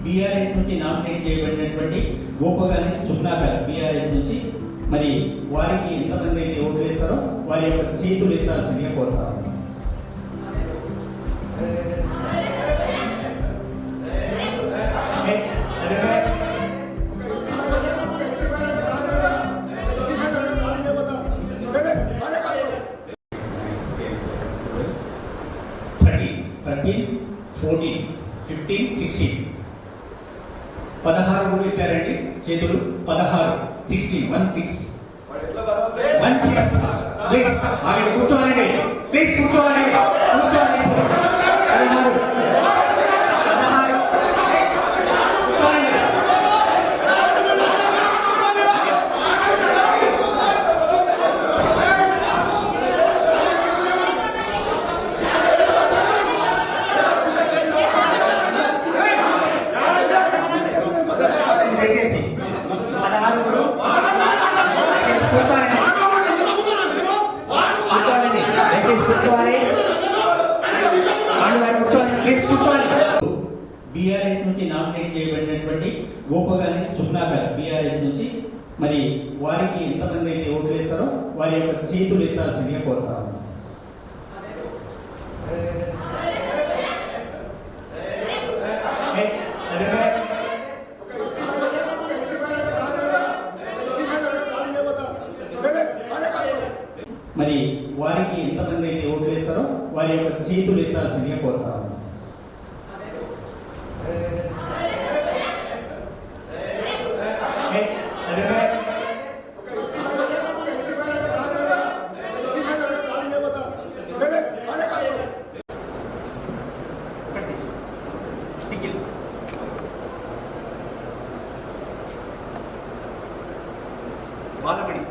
BRS నుంచి nominate చేయబడినటువంటి Gopagani సుబ్నాకర్ BRS నుంచి మరి వారికి ఎంతమంది అయితే ఓట్లు వేస్తారో వారి యొక్క సీట్లు ఎత్తాల్సిందిగా కోరుతారు. పదహారు కూడా ఎత్తారండి చేతులు. 16 16 ప్లీజ్ కూర్చోవాలండి. ప్లీజ్ కూర్చోవాలి. బీఆర్ఎస్ నుంచి నామినేట్ చేయబడినటువంటి గోపగాని సుబ్నాకర్ బీఆర్ఎస్ నుంచి మరి వారికి ఎంతమంది అయితే ఓట్లు వేస్తారో వారి యొక్క సీట్లు ఎత్తాల్సిందిగా కోరుతారు. మరి వారికి ఎంతమంది అయితే ఓట్లు వేస్తారో వారి యొక్క సీట్లు ఎత్తాల్సిందిగా కోరుతారు. బాలబడి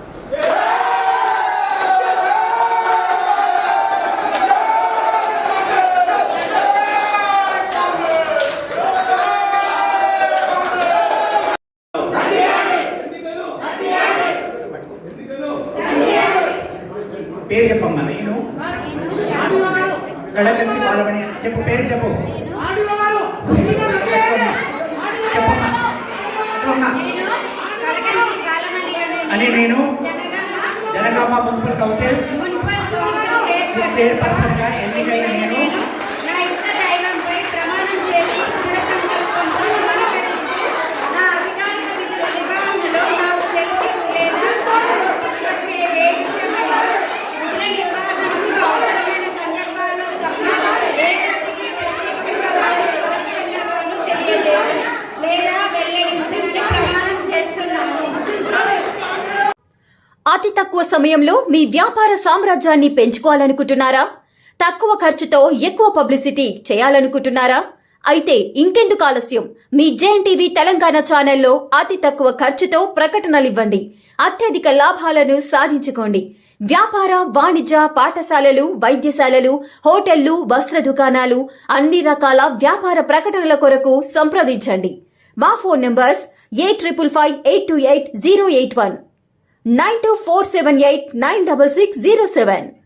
పేరు చెప్పమ్మా. నేను కడకంచి బాలమణి. చెప్పు పేరు చెప్పు. అని నేను జనగామ మున్సిపల్ కౌన్సిల్ చైర్పర్సన్ గా ఎన్నికైన నేను అతి తక్కువ సమయంలో మీ వ్యాపార సామ్రాజ్యాన్ని పెంచుకోవాలనుకుంటున్నారా? తక్కువ ఖర్చుతో ఎక్కువ పబ్లిసిటీ చేయాలనుకుంటున్నారా? అయితే ఇంకెందుకు ఆలస్యం? మీ జేఎన్టీవీ తెలంగాణ ఛానల్లో అతి తక్కువ ఖర్చుతో ప్రకటనలివ్వండి. అత్యధిక లాభాలను సాధించుకోండి. వ్యాపార, వాణిజ్య, పాఠశాలలు, వైద్యశాలలు, హోటళ్లు, వస్త్ర దుకాణాలు, అన్ని రకాల వ్యాపార ప్రకటనల కొరకు సంప్రదించండి. మా ఫోన్ నంబర్స్ 8558288081 9247896607.